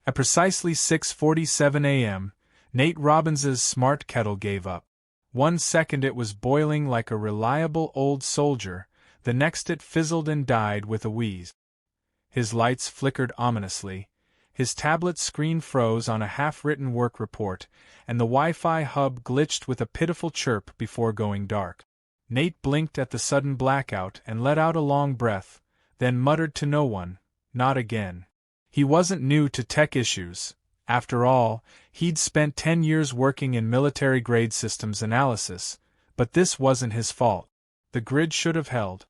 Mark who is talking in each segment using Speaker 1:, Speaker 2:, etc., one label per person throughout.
Speaker 1: At precisely 6:47 a.m., Nate Robbins's smart kettle gave up. 1 second it was boiling like a reliable old soldier, the next it fizzled and died with a wheeze. His lights flickered ominously, his tablet screen froze on a half-written work report, and the Wi-Fi hub glitched with a pitiful chirp before going dark. Nate blinked at the sudden blackout and let out a long breath, then muttered to no one, "Not again." He wasn't new to tech issues. After all, he'd spent 10 years working in military-grade systems analysis, but this wasn't his fault. The grid should have held.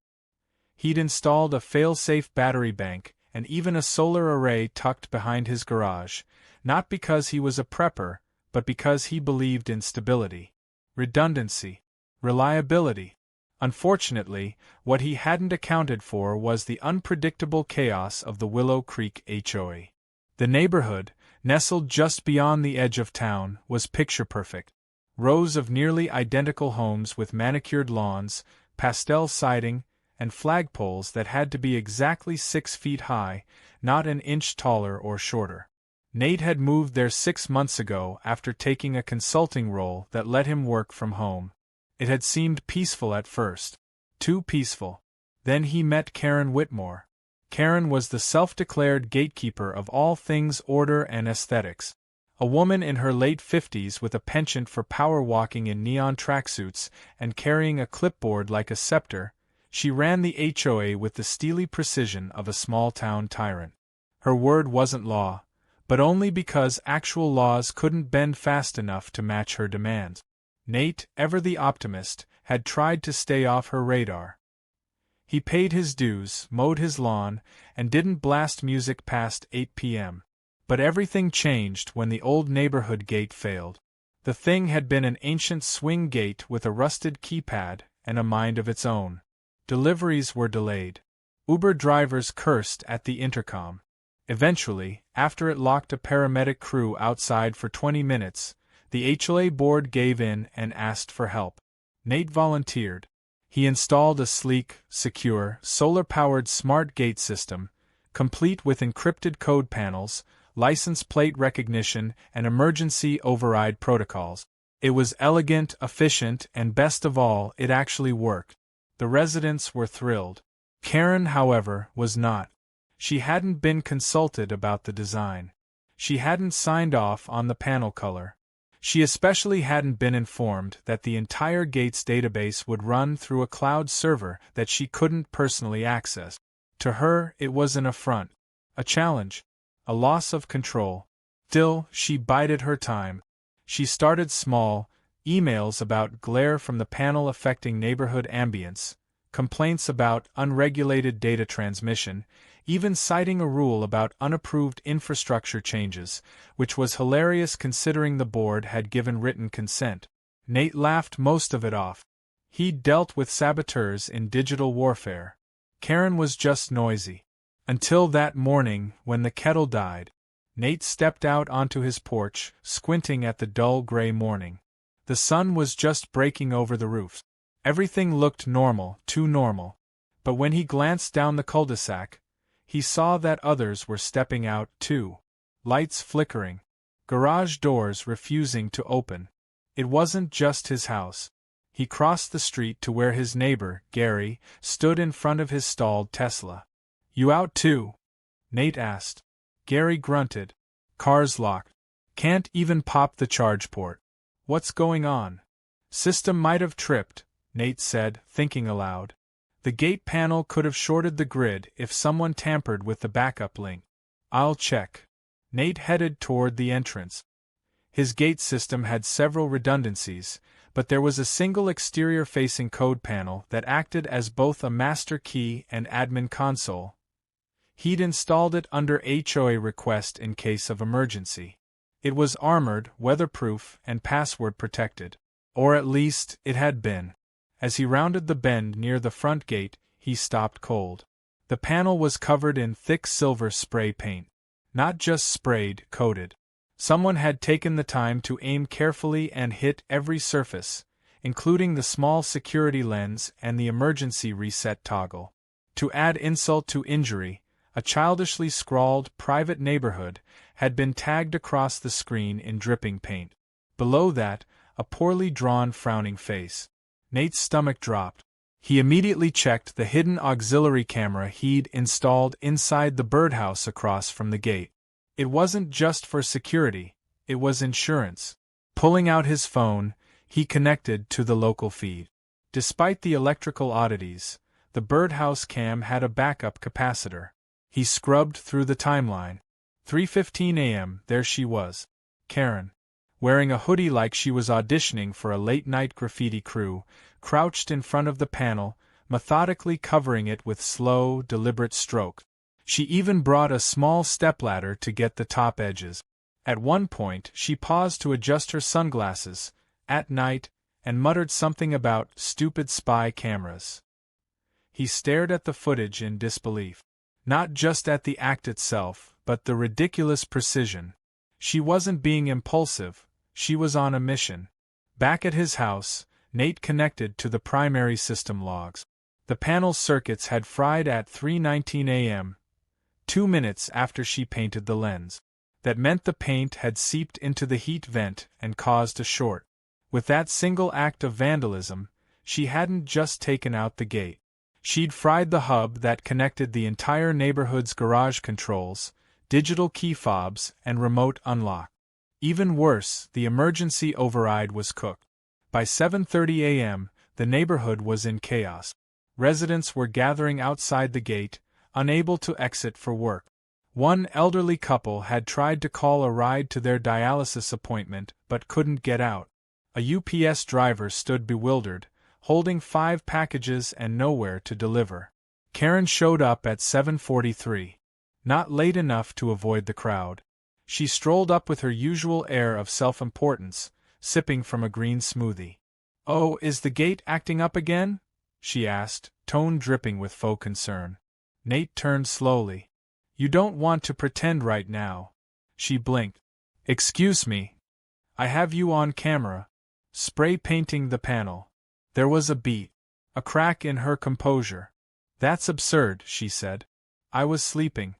Speaker 1: He'd installed a fail-safe battery bank and even a solar array tucked behind his garage, not because he was a prepper, but because he believed in stability, redundancy, reliability. Unfortunately, what he hadn't accounted for was the unpredictable chaos of the Willow Creek HOA. The neighborhood, nestled just beyond the edge of town, was picture-perfect. Rows of nearly identical homes with manicured lawns, pastel siding, and flagpoles that had to be exactly 6 feet high, not an inch taller or shorter. Nate had moved there 6 months ago after taking a consulting role that let him work from home. It had seemed peaceful at first. Too peaceful. Then he met Karen Whitmore. Karen was the self-declared gatekeeper of all things order and aesthetics. A woman in her late 50s with a penchant for power walking in neon tracksuits and carrying a clipboard like a scepter, she ran the HOA with the steely precision of a small-town tyrant. Her word wasn't law, but only because actual laws couldn't bend fast enough to match her demands. Nate, ever the optimist, had tried to stay off her radar. He paid his dues, mowed his lawn, and didn't blast music past 8 p.m. But everything changed when the old neighborhood gate failed. The thing had been an ancient swing gate with a rusted keypad and a mind of its own. Deliveries were delayed. Uber drivers cursed at the intercom. Eventually, after it locked a paramedic crew outside for 20 minutes, the HOA board gave in and asked for help. Nate volunteered. He installed a sleek, secure, solar-powered smart gate system, complete with encrypted code panels, license plate recognition, and emergency override protocols. It was elegant, efficient, and best of all, it actually worked. The residents were thrilled. Karen, however, was not. She hadn't been consulted about the design. She hadn't signed off on the panel color. She especially hadn't been informed that the entire gate's database would run through a cloud server that she couldn't personally access. To her, it was an affront, a challenge, a loss of control. Still, she bided her time. She started small, emails about glare from the panel affecting neighborhood ambience, complaints about unregulated data transmission, even citing a rule about unapproved infrastructure changes, which was hilarious considering the board had given written consent. Nate laughed most of it off. He'd dealt with saboteurs in digital warfare. Karen was just noisy. Until that morning, when the kettle died. Nate stepped out onto his porch, squinting at the dull gray morning. The sun was just breaking over the roofs. Everything looked normal, too normal. But when he glanced down the cul-de-sac, he saw that others were stepping out, too. Lights flickering. Garage doors refusing to open. It wasn't just his house. He crossed the street to where his neighbor, Gary, stood in front of his stalled Tesla. "You out too?" Nate asked. Gary grunted. "Car's locked. Can't even pop the charge port." "What's going on?" "System might have tripped," Nate said, thinking aloud. "The gate panel could have shorted the grid if someone tampered with the backup link." "I'll check." Nate headed toward the entrance. His gate system had several redundancies, but there was a single exterior-facing code panel that acted as both a master key and admin console. He'd installed it under HOA request in case of emergency. It was armored, weatherproof, and password-protected. Or at least, it had been. As he rounded the bend near the front gate, he stopped cold. The panel was covered in thick silver spray paint. Not just sprayed, coated. Someone had taken the time to aim carefully and hit every surface, including the small security lens and the emergency reset toggle. To add insult to injury, a childishly scrawled private neighborhood had been tagged across the screen in dripping paint. Below that, a poorly drawn frowning face. Nate's stomach dropped. He immediately checked the hidden auxiliary camera he'd installed inside the birdhouse across from the gate. It wasn't just for security, it was insurance. Pulling out his phone, he connected to the local feed. Despite the electrical oddities, the birdhouse cam had a backup capacitor. He scrubbed through the timeline. 3:15 a.m., there she was. Karen, wearing a hoodie like she was auditioning for a late-night graffiti crew, crouched in front of the panel, methodically covering it with slow, deliberate strokes. She even brought a small stepladder to get the top edges. At one point, she paused to adjust her sunglasses, at night, and muttered something about stupid spy cameras. He stared at the footage in disbelief. Not just at the act itself, but the ridiculous precision. She wasn't being impulsive, she was on a mission. Back at his house, Nate connected to the primary system logs. The panel's circuits had fried at 3:19 a.m., 2 minutes after she painted the lens. That meant the paint had seeped into the heat vent and caused a short. With that single act of vandalism, she hadn't just taken out the gate. She'd fried the hub that connected the entire neighborhood's garage controls, digital key fobs, and remote unlock. Even worse, the emergency override was cooked. By 7:30 a.m., the neighborhood was in chaos. Residents were gathering outside the gate, unable to exit for work. One elderly couple had tried to call a ride to their dialysis appointment but couldn't get out. A UPS driver stood bewildered, holding 5 packages and nowhere to deliver. Karen showed up at 7:43. Not late enough to avoid the crowd. She strolled up with her usual air of self-importance, sipping from a green smoothie. "Oh, is the gate acting up again?" she asked, tone dripping with faux concern. Nate turned slowly. "You don't want to pretend right now." She blinked. "Excuse me. I have you on camera." Spray painting the panel. There was a beat. A crack in her composure. "That's absurd," she said. "I was sleeping.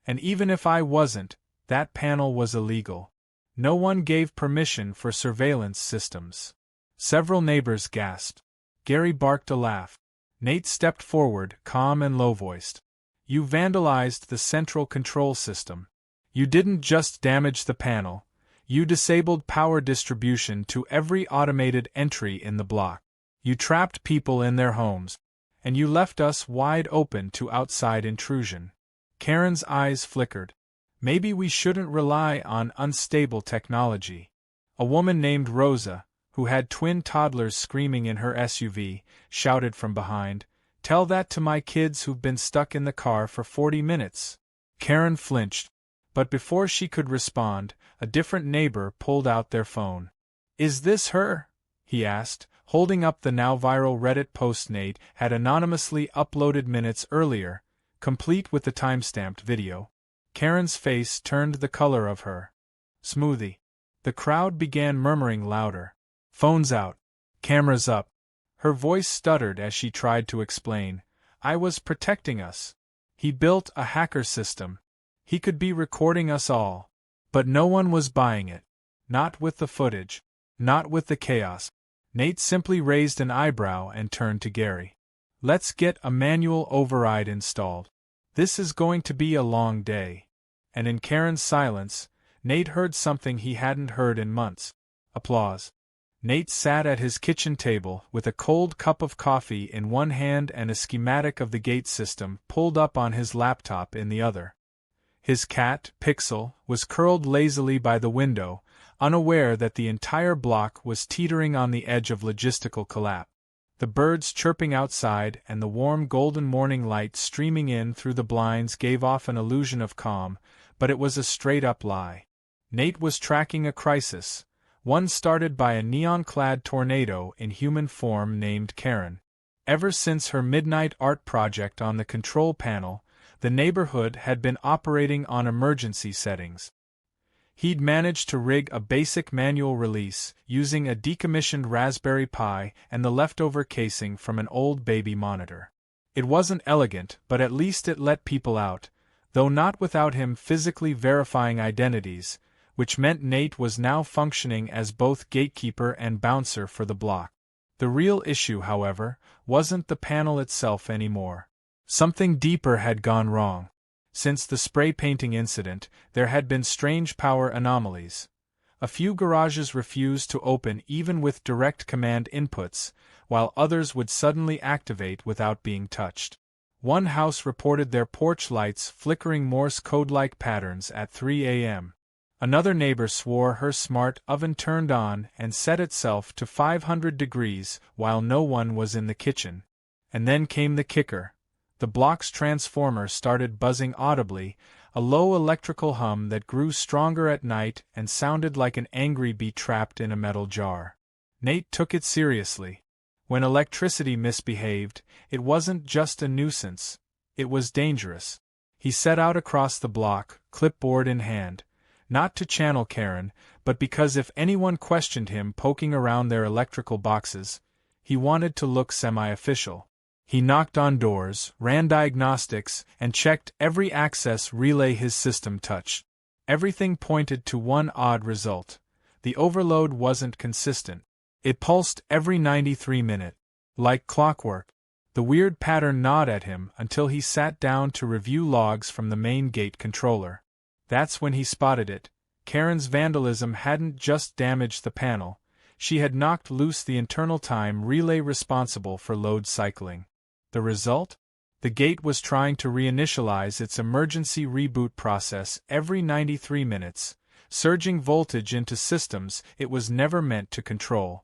Speaker 1: And even if I wasn't, that panel was illegal. No one gave permission for surveillance systems." Several neighbors gasped. Gary barked a laugh. Nate stepped forward, calm and low-voiced. "You vandalized the central control system. You didn't just damage the panel, you disabled power distribution to every automated entry in the block. You trapped people in their homes. And you left us wide open to outside intrusion." Karen's eyes flickered. "Maybe we shouldn't rely on unstable technology." A woman named Rosa, who had twin toddlers screaming in her SUV, shouted from behind, "Tell that to my kids who've been stuck in the car for 40 minutes. Karen flinched. But before she could respond, a different neighbor pulled out their phone. "Is this her?" he asked, holding up the now viral Reddit post Nate had anonymously uploaded minutes earlier, complete with the time-stamped video. Karen's face turned the color of her smoothie. The crowd began murmuring louder. "Phones out. Cameras up." Her voice stuttered as she tried to explain. "I was protecting us. He built a hacker system. He could be recording us all. But no one was buying it. Not with the footage. Not with the chaos." Nate simply raised an eyebrow and turned to Gary. "Let's get a manual override installed. This is going to be a long day." And in Karen's silence, Nate heard something he hadn't heard in months. Applause. Nate sat at his kitchen table with a cold cup of coffee in one hand and a schematic of the gate system pulled up on his laptop in the other. His cat, Pixel, was curled lazily by the window, unaware that the entire block was teetering on the edge of logistical collapse. The birds chirping outside and the warm golden morning light streaming in through the blinds gave off an illusion of calm, but it was a straight-up lie. Nate was tracking a crisis, one started by a neon-clad tornado in human form named Karen. Ever since her midnight art project on the control panel, the neighborhood had been operating on emergency settings. He'd managed to rig a basic manual release using a decommissioned Raspberry Pi and the leftover casing from an old baby monitor. It wasn't elegant, but at least it let people out, though not without him physically verifying identities, which meant Nate was now functioning as both gatekeeper and bouncer for the block. The real issue, however, wasn't the panel itself anymore. Something deeper had gone wrong. Since the spray painting incident, there had been strange power anomalies. A few garages refused to open even with direct command inputs, while others would suddenly activate without being touched. One house reported their porch lights flickering Morse code-like patterns at 3 a.m. Another neighbor swore her smart oven turned on and set itself to 500 degrees while no one was in the kitchen. And then came the kicker. The block's transformer started buzzing audibly, a low electrical hum that grew stronger at night and sounded like an angry bee trapped in a metal jar. Nate took it seriously. When electricity misbehaved, it wasn't just a nuisance, it was dangerous. He set out across the block, clipboard in hand, not to channel Karen, but because if anyone questioned him poking around their electrical boxes, he wanted to look semi-official. He knocked on doors, ran diagnostics, and checked every access relay his system touched. Everything pointed to one odd result. The overload wasn't consistent. It pulsed every 93 minutes. Like clockwork. The weird pattern gnawed at him until he sat down to review logs from the main gate controller. That's when he spotted it. Karen's vandalism hadn't just damaged the panel, she had knocked loose the internal time relay responsible for load cycling. The result? The gate was trying to reinitialize its emergency reboot process every 93 minutes, surging voltage into systems it was never meant to control.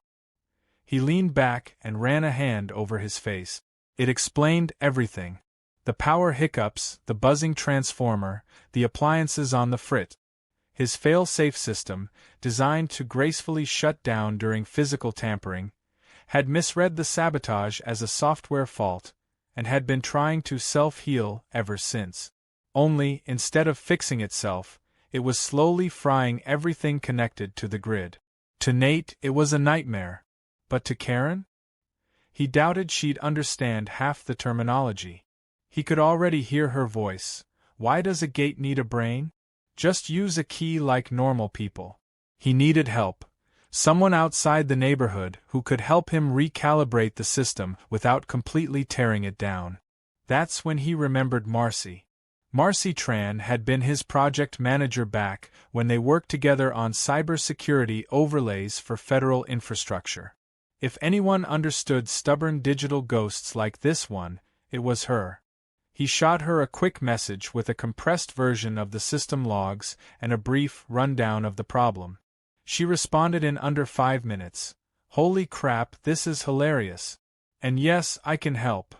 Speaker 1: He leaned back and ran a hand over his face. It explained everything. The power hiccups, the buzzing transformer, the appliances on the fritz. His fail-safe system, designed to gracefully shut down during physical tampering, had misread the sabotage as a software fault, and had been trying to self-heal ever since. Only, instead of fixing itself, it was slowly frying everything connected to the grid. To Nate, it was a nightmare. But to Karen? He doubted she'd understand half the terminology. He could already hear her voice. Why does a gate need a brain? Just use a key like normal people. He needed help. Someone outside the neighborhood who could help him recalibrate the system without completely tearing it down. That's when he remembered Marcy. Marcy Tran had been his project manager back when they worked together on cybersecurity overlays for federal infrastructure. If anyone understood stubborn digital ghosts like this one, it was her. He shot her a quick message with a compressed version of the system logs and a brief rundown of the problem. She responded in under 5 minutes. Holy crap, this is hilarious. And yes, I can help.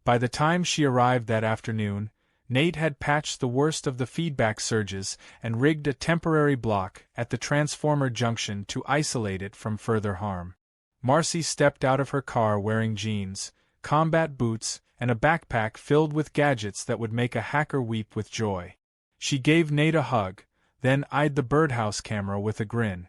Speaker 1: By the time she arrived that afternoon, Nate had patched the worst of the feedback surges and rigged a temporary block at the transformer junction to isolate it from further harm. Marcy stepped out of her car wearing jeans, combat boots, and a backpack filled with gadgets that would make a hacker weep with joy. She gave Nate a hug, then eyed the birdhouse camera with a grin.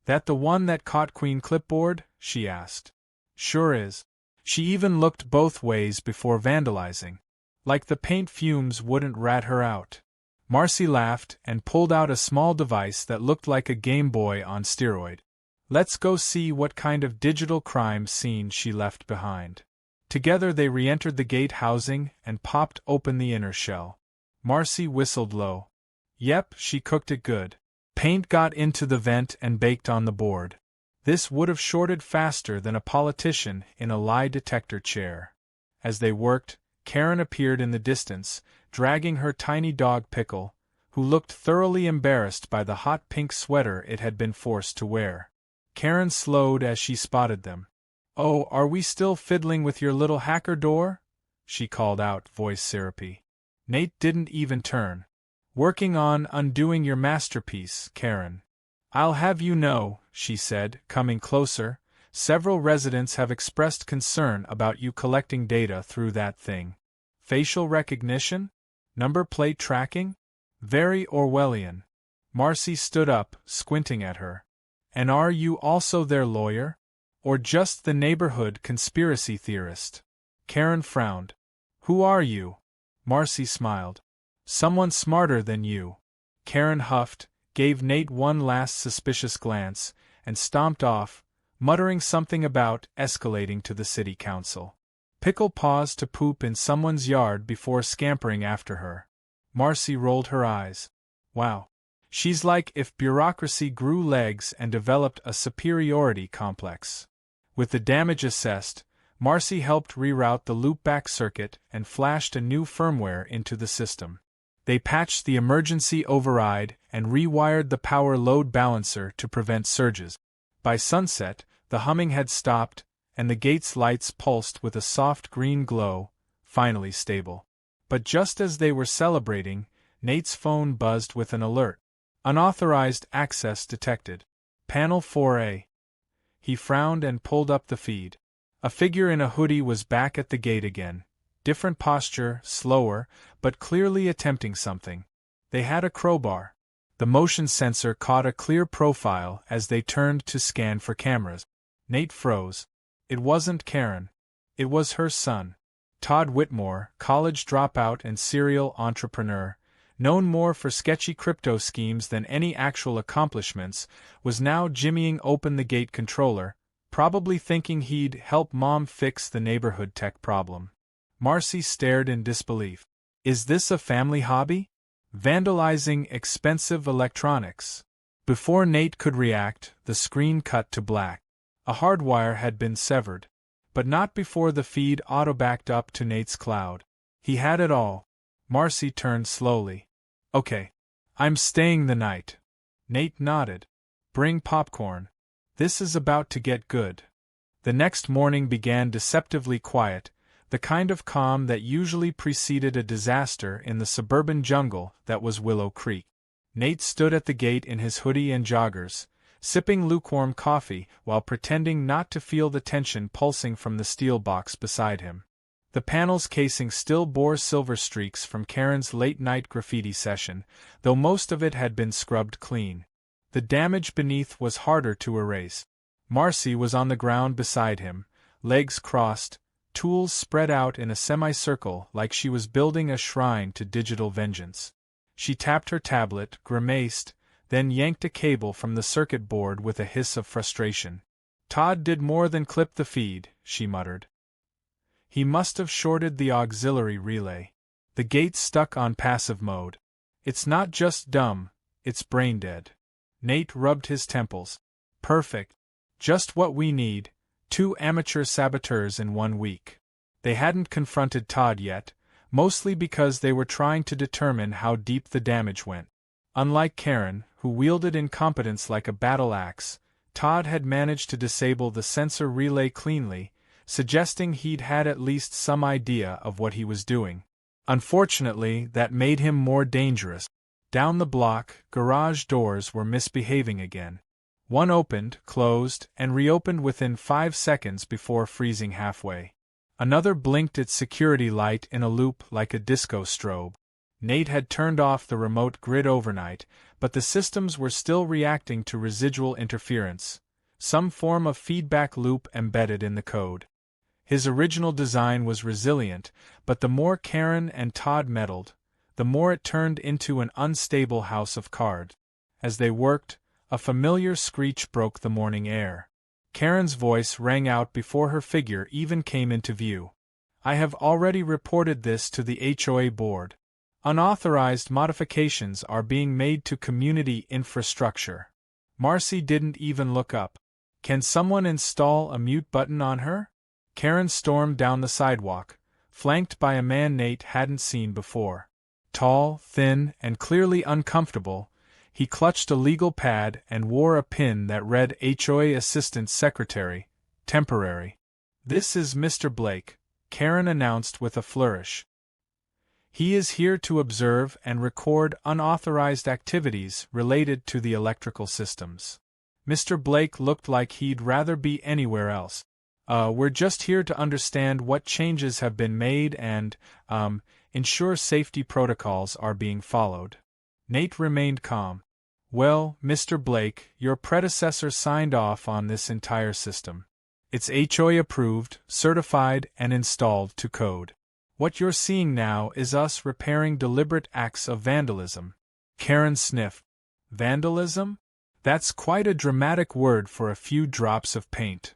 Speaker 1: That the one that caught Queen Clipboard? She asked. Sure is. She even looked both ways before vandalizing. Like the paint fumes wouldn't rat her out. Marcy laughed and pulled out a small device that looked like a Game Boy on steroid. Let's go see what kind of digital crime scene she left behind. Together they re-entered the gate housing and popped open the inner shell. Marcy whistled low. Yep, she cooked it good. Paint got into the vent and baked on the board. This would have shorted faster than a politician in a lie detector chair. As they worked, Karen appeared in the distance, dragging her tiny dog Pickle, who looked thoroughly embarrassed by the hot pink sweater it had been forced to wear. Karen slowed as she spotted them. Oh, are we still fiddling with your little hacker door? She called out, voice syrupy. Nate didn't even turn. Working on undoing your masterpiece, Karen. I'll have you know, she said, coming closer, several residents have expressed concern about you collecting data through that thing. Facial recognition? Number plate tracking? Very Orwellian. Marcy stood up, squinting at her. And are you also their lawyer? Or just the neighborhood conspiracy theorist? Karen frowned. Who are you? Marcy smiled. Someone smarter than you. Karen huffed, gave Nate one last suspicious glance, and stomped off, muttering something about escalating to the city council. Pickle paused to poop in someone's yard before scampering after her. Marcy rolled her eyes. Wow. She's like if bureaucracy grew legs and developed a superiority complex. With the damage assessed, Marcy helped reroute the loopback circuit and flashed a new firmware into the system. They patched the emergency override and rewired the power load balancer to prevent surges. By sunset, the humming had stopped, and the gate's lights pulsed with a soft green glow, finally stable. But just as they were celebrating, Nate's phone buzzed with an alert. Unauthorized access detected. Panel 4A. He frowned and pulled up the feed. A figure in a hoodie was back at the gate again. Different posture, slower, but clearly attempting something. They had a crowbar. The motion sensor caught a clear profile as they turned to scan for cameras. Nate froze. It wasn't Karen. It was her son. Todd Whitmore, college dropout and serial entrepreneur, known more for sketchy crypto schemes than any actual accomplishments, was now jimmying open the gate controller, probably thinking he'd help Mom fix the neighborhood tech problem. Marcy stared in disbelief. Is this a family hobby? Vandalizing expensive electronics. Before Nate could react, the screen cut to black. A hardwire had been severed. But not before the feed auto-backed up to Nate's cloud. He had it all. Marcy turned slowly. Okay. I'm staying the night. Nate nodded. Bring popcorn. This is about to get good. The next morning began deceptively quiet, the kind of calm that usually preceded a disaster in the suburban jungle that was Willow Creek. Nate stood at the gate in his hoodie and joggers, sipping lukewarm coffee while pretending not to feel the tension pulsing from the steel box beside him. The panel's casing still bore silver streaks from Karen's late-night graffiti session, though most of it had been scrubbed clean. The damage beneath was harder to erase. Marcy was on the ground beside him, legs crossed, tools spread out in a semicircle like she was building a shrine to digital vengeance. She tapped her tablet, grimaced, then yanked a cable from the circuit board with a hiss of frustration. Todd did more than clip the feed, she muttered. He must have shorted the auxiliary relay. The gate's stuck on passive mode. It's not just dumb, it's brain-dead. Nate rubbed his temples. Perfect. Just what we need, 2 amateur saboteurs in 1 week. They hadn't confronted Todd yet, mostly because they were trying to determine how deep the damage went. Unlike Karen, who wielded incompetence like a battle axe, Todd had managed to disable the sensor relay cleanly, suggesting he'd had at least some idea of what he was doing. Unfortunately, that made him more dangerous. Down the block, garage doors were misbehaving again. One opened, closed, and reopened within 5 seconds before freezing halfway. Another blinked its security light in a loop like a disco strobe. Nate had turned off the remote grid overnight, but the systems were still reacting to residual interference, some form of feedback loop embedded in the code. His original design was resilient, but the more Karen and Todd meddled, the more it turned into an unstable house of cards. As they worked, a familiar screech broke the morning air. Karen's voice rang out before her figure even came into view. I have already reported this to the HOA board. Unauthorized modifications are being made to community infrastructure. Marcy didn't even look up. Can someone install a mute button on her? Karen stormed down the sidewalk, flanked by a man Nate hadn't seen before. Tall, thin, and clearly uncomfortable, he clutched a legal pad and wore a pin that read HOA Assistant Secretary, Temporary. This is Mr. Blake, Karen announced with a flourish. He is here to observe and record unauthorized activities related to the electrical systems. Mr. Blake looked like he'd rather be anywhere else. We're just here to understand what changes have been made and, ensure safety protocols are being followed. Nate remained calm. Well, Mr. Blake, your predecessor signed off on this entire system. It's HOA approved, certified, and installed to code. What you're seeing now is us repairing deliberate acts of vandalism. Karen sniffed. Vandalism? That's quite a dramatic word for a few drops of paint.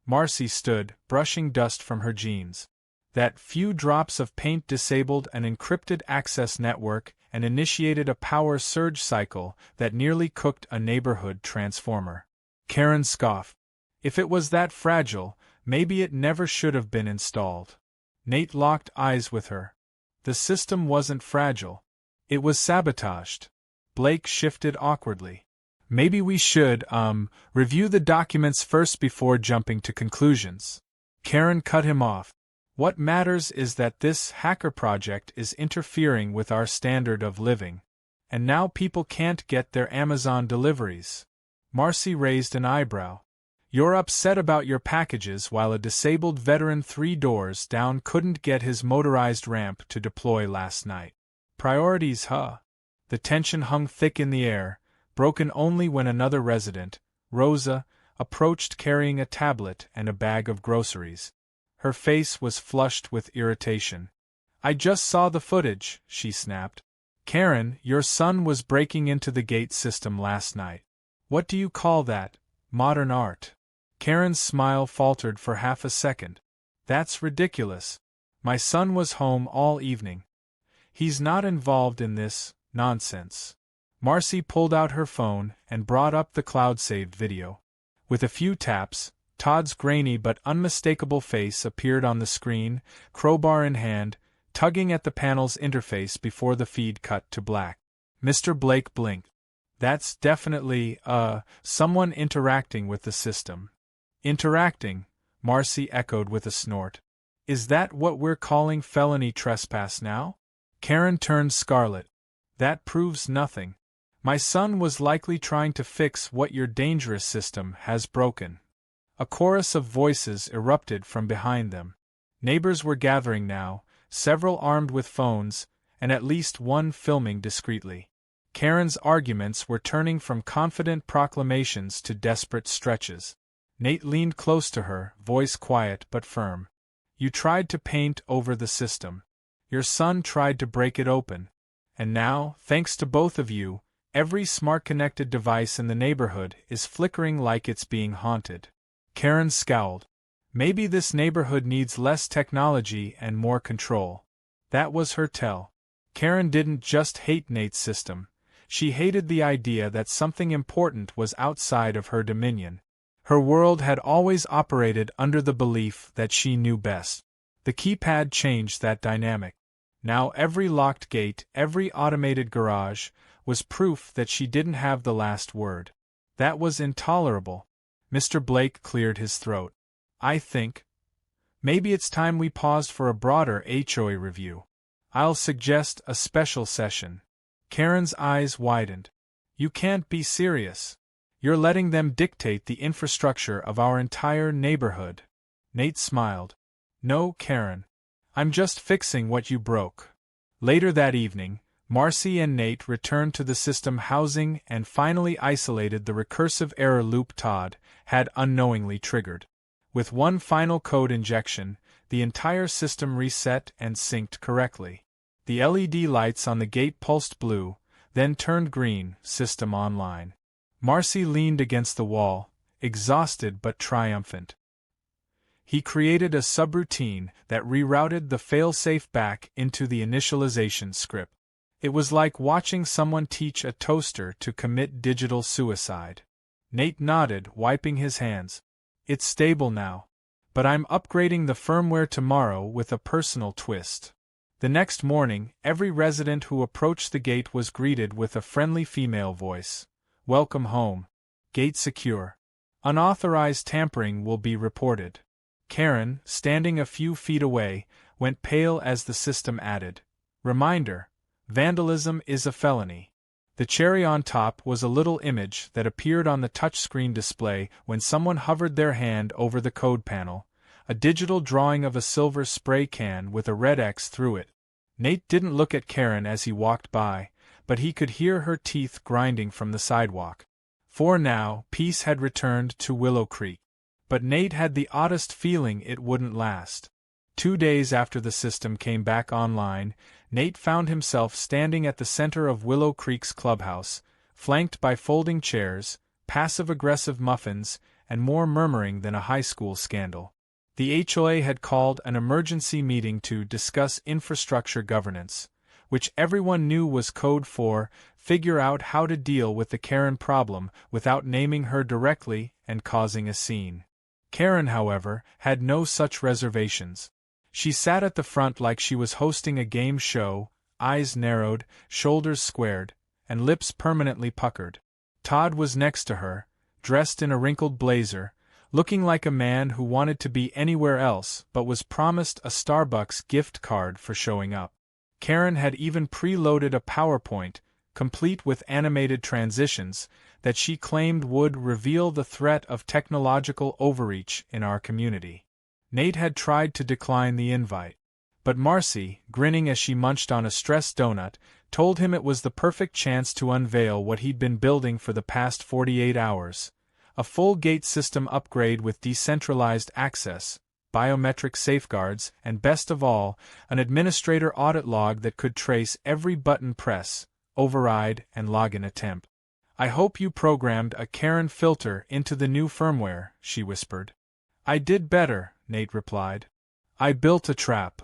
Speaker 1: Marcy stood, brushing dust from her jeans. That few drops of paint disabled an encrypted access network and initiated a power surge cycle that nearly cooked a neighborhood transformer. Karen scoffed. If it was that fragile, maybe it never should have been installed. Nate locked eyes with her. The system wasn't fragile. It was sabotaged. Blake shifted awkwardly. Maybe we should, review the documents first before jumping to conclusions. Karen cut him off. What matters is that this hacker project is interfering with our standard of living. And now people can't get their Amazon deliveries. Marcy raised an eyebrow. You're upset about your packages while a disabled veteran 3 doors down couldn't get his motorized ramp to deploy last night. Priorities, huh? The tension hung thick in the air, broken only when another resident, Rosa, approached carrying a tablet and a bag of groceries. Her face was flushed with irritation. I just saw the footage, she snapped. Karen, your son was breaking into the gate system last night. What do you call that? Modern art. Karen's smile faltered for half a second. That's ridiculous. My son was home all evening. He's not involved in this nonsense. Marcy pulled out her phone and brought up the cloud-saved video. With a few taps, Todd's grainy but unmistakable face appeared on the screen, crowbar in hand, tugging at the panel's interface before the feed cut to black. Mr. Blake blinked. That's definitely, someone interacting with the system. Interacting, Marcy echoed with a snort. Is that what we're calling felony trespass now? Karen turned scarlet. That proves nothing. My son was likely trying to fix what your dangerous system has broken. A chorus of voices erupted from behind them. Neighbors were gathering now, several armed with phones, and at least one filming discreetly. Karen's arguments were turning from confident proclamations to desperate stretches. Nate leaned close to her, voice quiet but firm. You tried to paint over the system. Your son tried to break it open. And now, thanks to both of you, every smart connected device in the neighborhood is flickering like it's being haunted. Karen scowled. Maybe this neighborhood needs less technology and more control. That was her tell. Karen didn't just hate Nate's system. She hated the idea that something important was outside of her dominion. Her world had always operated under the belief that she knew best. The keypad changed that dynamic. Now every locked gate, every automated garage, was proof that she didn't have the last word. That was intolerable. Mr. Blake cleared his throat. I think maybe it's time we paused for a broader HOA review. I'll suggest a special session. Karen's eyes widened. You can't be serious. You're letting them dictate the infrastructure of our entire neighborhood. Nate smiled. No, Karen. I'm just fixing what you broke. Later that evening, Marcy and Nate returned to the system housing and finally isolated the recursive error loop Todd had unknowingly triggered. With one final code injection, the entire system reset and synced correctly. The LED lights on the gate pulsed blue, then turned green, system online. Marcy leaned against the wall, exhausted but triumphant. He created a subroutine that rerouted the failsafe back into the initialization script. It was like watching someone teach a toaster to commit digital suicide. Nate nodded, wiping his hands. It's stable now. But I'm upgrading the firmware tomorrow with a personal twist. The next morning, every resident who approached the gate was greeted with a friendly female voice. Welcome home. Gate secure. Unauthorized tampering will be reported. Karen, standing a few feet away, went pale as the system added. Reminder. Vandalism is a felony. The cherry on top was a little image that appeared on the touchscreen display when someone hovered their hand over the code panel, a digital drawing of a silver spray can with a red X through it. Nate didn't look at Karen as he walked by, but he could hear her teeth grinding from the sidewalk. For now, peace had returned to Willow Creek. But Nate had the oddest feeling it wouldn't last. 2 days after the system came back online, Nate found himself standing at the center of Willow Creek's clubhouse, flanked by folding chairs, passive-aggressive muffins, and more murmuring than a high school scandal. The HOA had called an emergency meeting to discuss infrastructure governance, which everyone knew was code for figure out how to deal with the Karen problem without naming her directly and causing a scene. Karen, however, had no such reservations. She sat at the front like she was hosting a game show, eyes narrowed, shoulders squared, and lips permanently puckered. Todd was next to her, dressed in a wrinkled blazer, looking like a man who wanted to be anywhere else but was promised a Starbucks gift card for showing up. Karen had even preloaded a PowerPoint, complete with animated transitions, that she claimed would reveal the threat of technological overreach in our community. Nate had tried to decline the invite, but Marcy, grinning as she munched on a stressed donut, told him it was the perfect chance to unveil what he'd been building for the past 48 hours. A full gate system upgrade with decentralized access, biometric safeguards, and best of all, an administrator audit log that could trace every button press, override, and login attempt. "I hope you programmed a Karen filter into the new firmware," she whispered. "I did better," Nate replied. "I built a trap."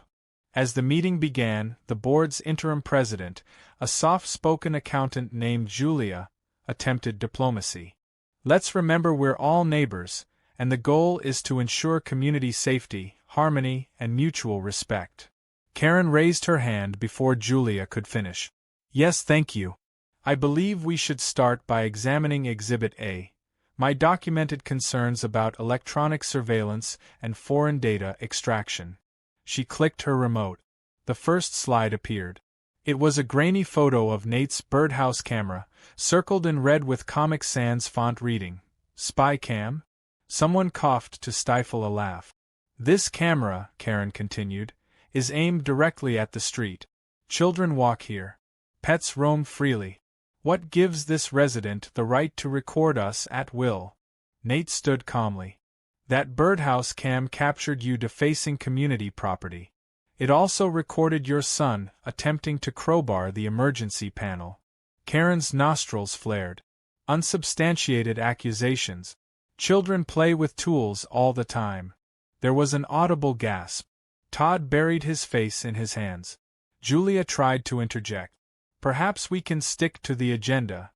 Speaker 1: As the meeting began, the board's interim president, a soft-spoken accountant named Julia, attempted diplomacy. "Let's remember we're all neighbors, and the goal is to ensure community safety, harmony, and mutual respect." Karen raised her hand before Julia could finish. "Yes, thank you. I believe we should start by examining Exhibit A, my documented concerns about electronic surveillance and foreign data extraction." She clicked her remote. The first slide appeared. It was a grainy photo of Nate's birdhouse camera, circled in red with Comic Sans font reading, "Spy Cam?" Someone coughed to stifle a laugh. "This camera," Karen continued, "is aimed directly at the street. Children walk here. Pets roam freely. What gives this resident the right to record us at will?" Nate stood calmly. "That birdhouse cam captured you defacing community property. It also recorded your son attempting to crowbar the emergency panel." Karen's nostrils flared. Unsubstantiated accusations. Children play with tools all the time. There was an audible gasp. Todd buried his face in his hands. Julia tried to interject. "Perhaps we can stick to the agenda."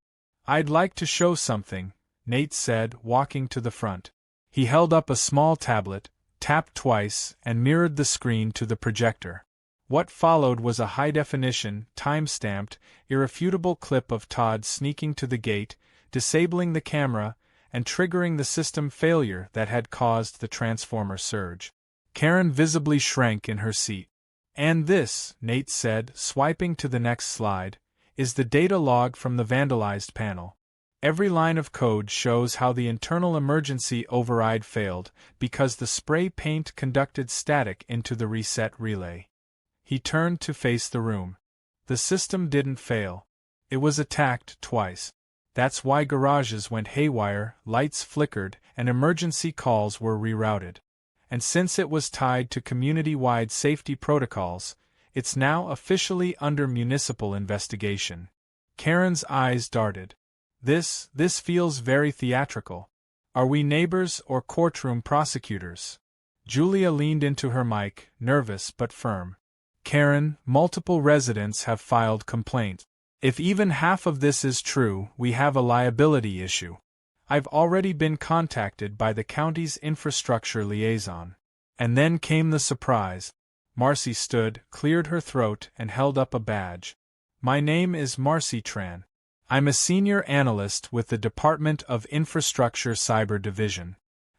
Speaker 1: "I'd like to show something," Nate said, walking to the front. He held up a small tablet, tapped twice, and mirrored the screen to the projector. What followed was a high-definition, time-stamped, irrefutable clip of Todd sneaking to the gate, disabling the camera, and triggering the system failure that had caused the transformer surge. Karen visibly shrank in her seat. "And this," Nate said, swiping to the next slide, "is the data log from the vandalized panel. Every line of code shows how the internal emergency override failed because the spray paint conducted static into the reset relay." He turned to face the room. "The system didn't fail. It was attacked twice. That's why garages went haywire, lights flickered, and emergency calls were rerouted. And since it was tied to community-wide safety protocols, it's now officially under municipal investigation." Karen's eyes darted. This feels very theatrical. Are we neighbors or courtroom prosecutors?" Julia leaned into her mic, nervous but firm. "Karen, multiple residents have filed complaints. If even half of this is true, we have a liability issue. I've already been contacted by the county's infrastructure liaison." And then came the surprise. Marcy stood, cleared her throat, and held up a badge. "My name is Marcy Tran. I'm a senior analyst with the Department of Infrastructure Cyber Division.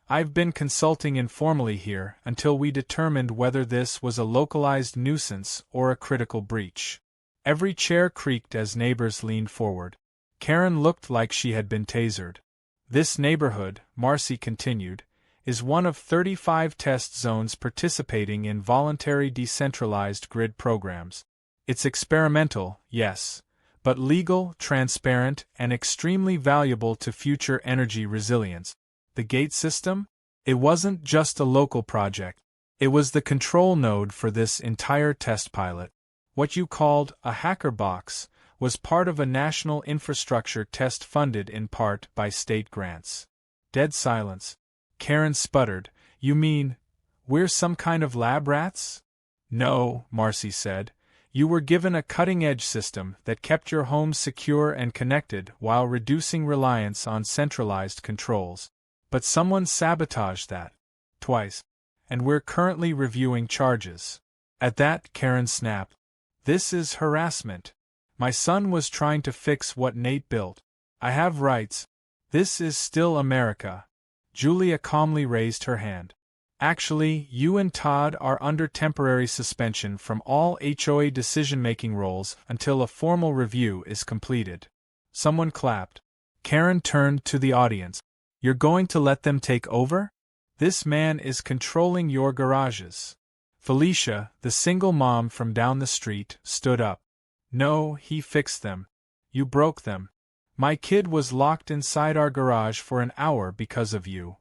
Speaker 1: I've been consulting informally here until we determined whether this was a localized nuisance or a critical breach." Every chair creaked as neighbors leaned forward. Karen looked like she had been tasered. "This neighborhood," Marcy continued, "is one of 35 test zones participating in voluntary decentralized grid programs. It's experimental, yes, but legal, transparent, and extremely valuable to future energy resilience. The gate system? It wasn't just a local project. It was the control node for this entire test pilot. What you called a hacker box was part of a national infrastructure test funded in part by state grants. Dead silence. Karen sputtered, "You mean, we're some kind of lab rats?" "No," Marcy said. "You were given a cutting-edge system that kept your home secure and connected while reducing reliance on centralized controls. But someone sabotaged that. Twice. And we're currently reviewing charges." At that, Karen snapped. "This is harassment. My son was trying to fix what Nate built. I have rights. This is still America." Julia calmly raised her hand. "Actually, you and Todd are under temporary suspension from all HOA decision-making roles until a formal review is completed." Someone clapped. Karen turned to the audience. "You're going to let them take over? This man is controlling your garages." Felicia, the single mom from down the street, stood up. "No, he fixed them. You broke them. My kid was locked inside our garage for an hour because of you."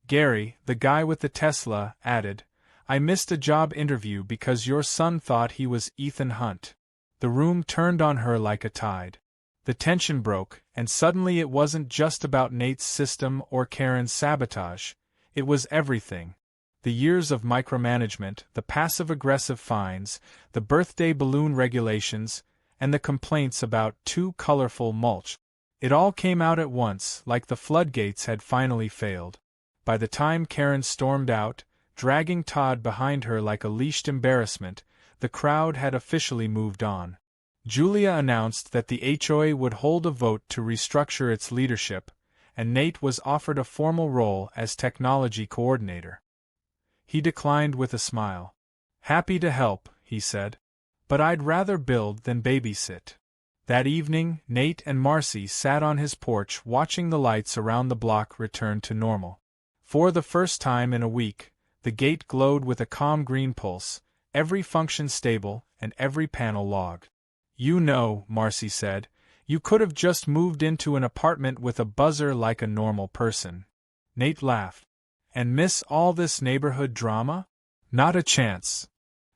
Speaker 1: Gary, the guy with the Tesla, added, "I missed a job interview because your son thought he was Ethan Hunt." The room turned on her like a tide. The tension broke, and suddenly it wasn't just about Nate's system or Karen's sabotage. It was everything. The years of micromanagement, the passive-aggressive fines, the birthday balloon regulations, and the complaints about too colorful mulch. It all came out at once, like the floodgates had finally failed. By the time Karen stormed out, dragging Todd behind her like a leashed embarrassment, the crowd had officially moved on. Julia announced that the HOA would hold a vote to restructure its leadership, and Nate was offered a formal role as technology coordinator. He declined with a smile. "Happy to help," he said. "But I'd rather build than babysit." That evening, Nate and Marcy sat on his porch watching the lights around the block return to normal. For the first time in a week, the gate glowed with a calm green pulse, every function stable and every panel logged. "You know," Marcy said, "you could have just moved into an apartment with a buzzer like a normal person." Nate laughed. "And miss all this neighborhood drama? Not a chance."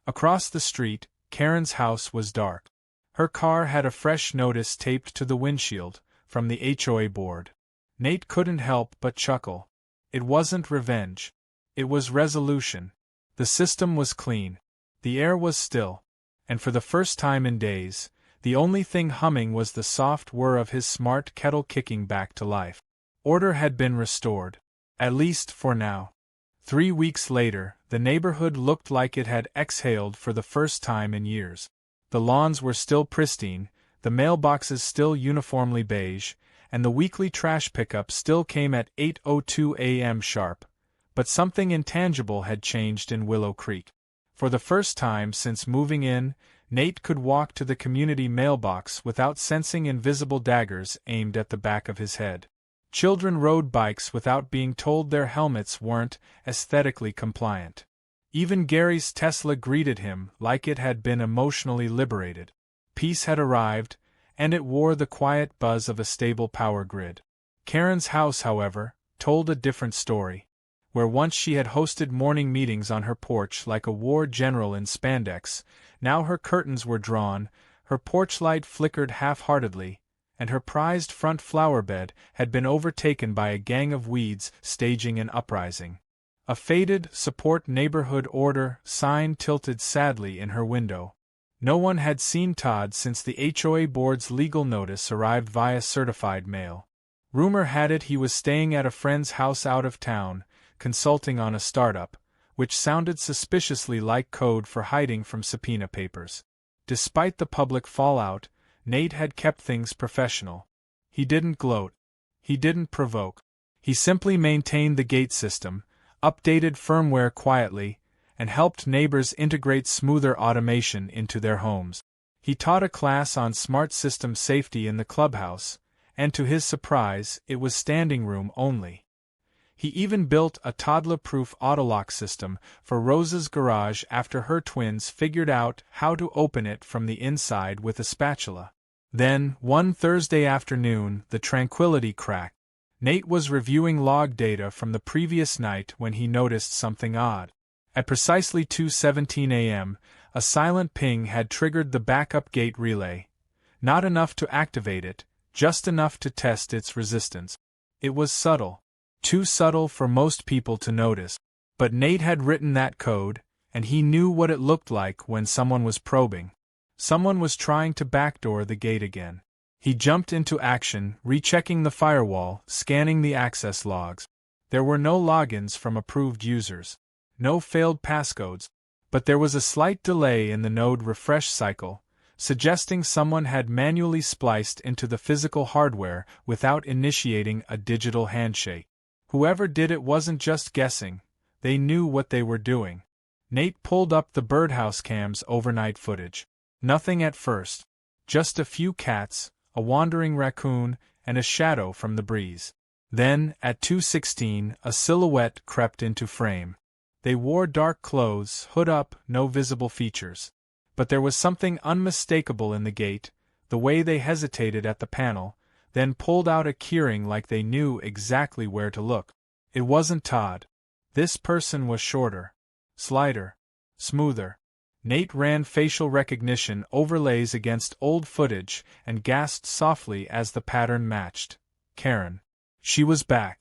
Speaker 1: Across the street, Karen's house was dark. Her car had a fresh notice taped to the windshield, from the HOA board. Nate couldn't help but chuckle. It wasn't revenge. It was resolution. The system was clean. The air was still. And for the first time in days, the only thing humming was the soft whir of his smart kettle kicking back to life. Order had been restored. At least for now. 3 weeks later, the neighborhood looked like it had exhaled for the first time in years. The lawns were still pristine, the mailboxes still uniformly beige, and the weekly trash pickup still came at 8:02 a.m. sharp. But something intangible had changed in Willow Creek. For the first time since moving in, Nate could walk to the community mailbox without sensing invisible daggers aimed at the back of his head. Children rode bikes without being told their helmets weren't aesthetically compliant. Even Gary's Tesla greeted him like it had been emotionally liberated. Peace had arrived, and it wore the quiet buzz of a stable power grid. Karen's house, however, told a different story. Where once she had hosted morning meetings on her porch like a war general in spandex, now her curtains were drawn, her porch light flickered half-heartedly, and her prized front flower bed had been overtaken by a gang of weeds staging an uprising. A faded "Support Neighborhood Order" sign tilted sadly in her window. No one had seen Todd since the HOA board's legal notice arrived via certified mail. Rumor had it he was staying at a friend's house out of town, consulting on a startup, which sounded suspiciously like code for hiding from subpoena papers. Despite the public fallout, Nate had kept things professional. He didn't gloat. He didn't provoke. He simply maintained the gate system, updated firmware quietly, and helped neighbors integrate smoother automation into their homes. He taught a class on smart system safety in the clubhouse, and to his surprise, it was standing room only. He even built a toddler-proof autolock system for Rose's garage after her twins figured out how to open it from the inside with a spatula. Then, one Thursday afternoon, the tranquility cracked. Nate was reviewing log data from the previous night when he noticed something odd. At precisely 2:17 a.m., a silent ping had triggered the backup gate relay. Not enough to activate it, just enough to test its resistance. It was subtle. Too subtle for most people to notice. But Nate had written that code, and he knew what it looked like when someone was probing. Someone was trying to backdoor the gate again. He jumped into action, rechecking the firewall, scanning the access logs. There were no logins from approved users. No failed passcodes. But there was a slight delay in the node refresh cycle, suggesting someone had manually spliced into the physical hardware without initiating a digital handshake. Whoever did it wasn't just guessing, they knew what they were doing. Nate pulled up the birdhouse cam's overnight footage. Nothing at first. Just a few cats, a wandering raccoon, and a shadow from the breeze. Then, at 2:16, a silhouette crept into frame. They wore dark clothes, hood up, no visible features. But there was something unmistakable in the gate, the way they hesitated at the panel, then pulled out a keyring like they knew exactly where to look. It wasn't Todd. This person was shorter, slighter, smoother. Nate ran facial recognition overlays against old footage and gasped softly as the pattern matched. Karen. She was back.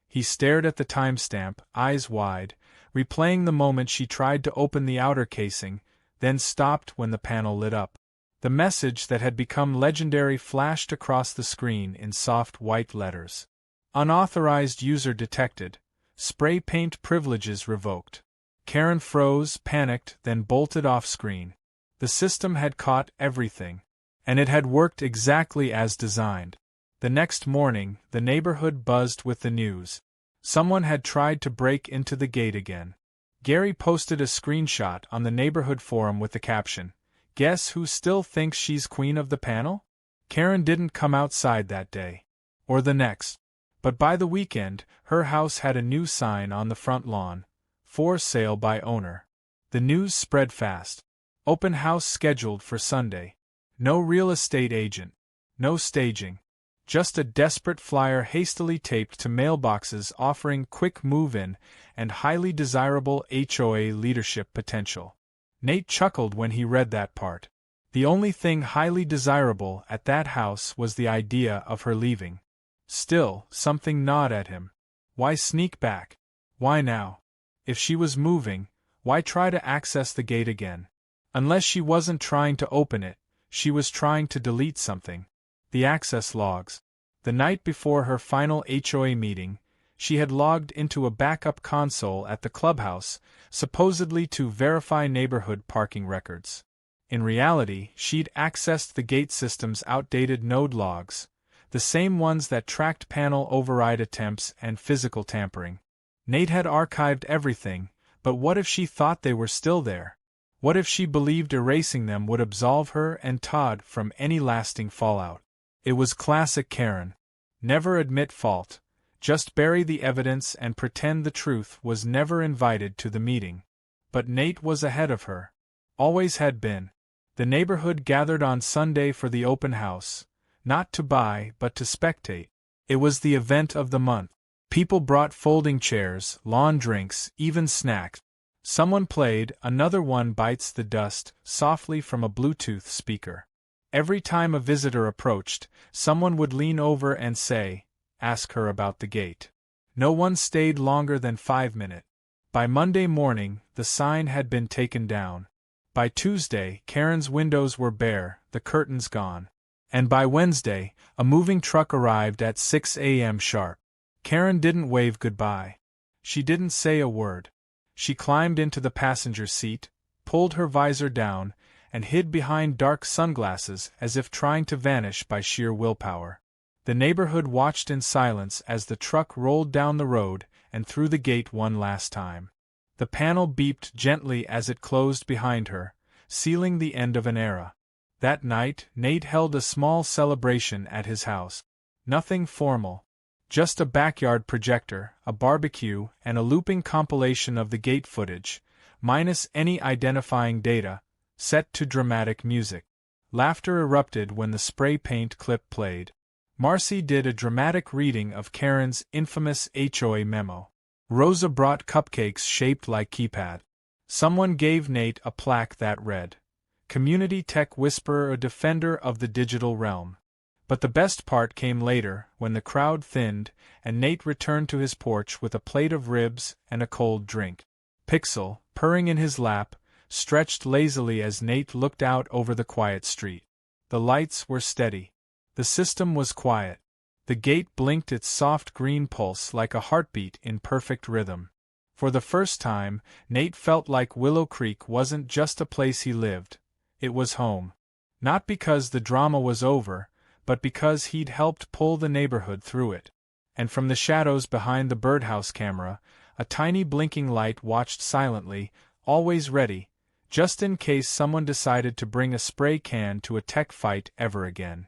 Speaker 1: He stared at the timestamp, eyes wide, replaying the moment she tried to open the outer casing, then stopped when the panel lit up. The message that had become legendary flashed across the screen in soft white letters. Unauthorized user detected. Spray paint privileges revoked. Karen froze, panicked, then bolted off screen. The system had caught everything. And it had worked exactly as designed. The next morning, the neighborhood buzzed with the news. Someone had tried to break into the gate again. Gary posted a screenshot on the neighborhood forum with the caption, "Guess who still thinks she's queen of the panel?" Karen didn't come outside that day. Or the next. But by the weekend, her house had a new sign on the front lawn. For sale by owner. The news spread fast. Open house scheduled for Sunday. No real estate agent. No staging. Just a desperate flyer hastily taped to mailboxes offering quick move-in and highly desirable HOA leadership potential. Nate chuckled when he read that part. The only thing highly desirable at that house was the idea of her leaving. Still, something gnawed at him. Why sneak back? Why now? If she was moving, why try to access the gate again? Unless she wasn't trying to open it, she was trying to delete something. The access logs. The night before her final HOA meeting, she had logged into a backup console at the clubhouse, supposedly to verify neighborhood parking records. In reality, she'd accessed the gate system's outdated node logs, the same ones that tracked panel override attempts and physical tampering. Nate had archived everything, but what if she thought they were still there? What if she believed erasing them would absolve her and Todd from any lasting fallout? It was classic Karen. Never admit fault, just bury the evidence and pretend the truth was never invited to the meeting. But Nate was ahead of her. Always had been. The neighborhood gathered on Sunday for the open house, not to buy but to spectate. It was the event of the month. People brought folding chairs, lawn drinks, even snacks. Someone played Another One Bites the Dust softly from a Bluetooth speaker. Every time a visitor approached, someone would lean over and say, "Ask her about the gate." No one stayed longer than 5 minutes. By Monday morning, the sign had been taken down. By Tuesday, Karen's windows were bare, the curtains gone. And by Wednesday, a moving truck arrived at 6 a.m. sharp. Karen didn't wave goodbye. She didn't say a word. She climbed into the passenger seat, pulled her visor down, and hid behind dark sunglasses as if trying to vanish by sheer willpower. The neighborhood watched in silence as the truck rolled down the road and through the gate one last time. The panel beeped gently as it closed behind her, sealing the end of an era. That night, Nate held a small celebration at his house. Nothing formal. Just a backyard projector, a barbecue, and a looping compilation of the gate footage, minus any identifying data, set to dramatic music. Laughter erupted when the spray paint clip played. Marcy did a dramatic reading of Karen's infamous HOA memo. Rosa brought cupcakes shaped like keypad. Someone gave Nate a plaque that read, Community Tech Whisperer, a Defender of the Digital Realm. But the best part came later, when the crowd thinned, and Nate returned to his porch with a plate of ribs and a cold drink. Pixel, purring in his lap, stretched lazily as Nate looked out over the quiet street. The lights were steady. The system was quiet. The gate blinked its soft green pulse like a heartbeat in perfect rhythm. For the first time, Nate felt like Willow Creek wasn't just a place he lived. It was home. Not because the drama was over, but because he'd helped pull the neighborhood through it. And from the shadows behind the birdhouse camera, a tiny blinking light watched silently, always ready, just in case someone decided to bring a spray can to a tech fight ever again.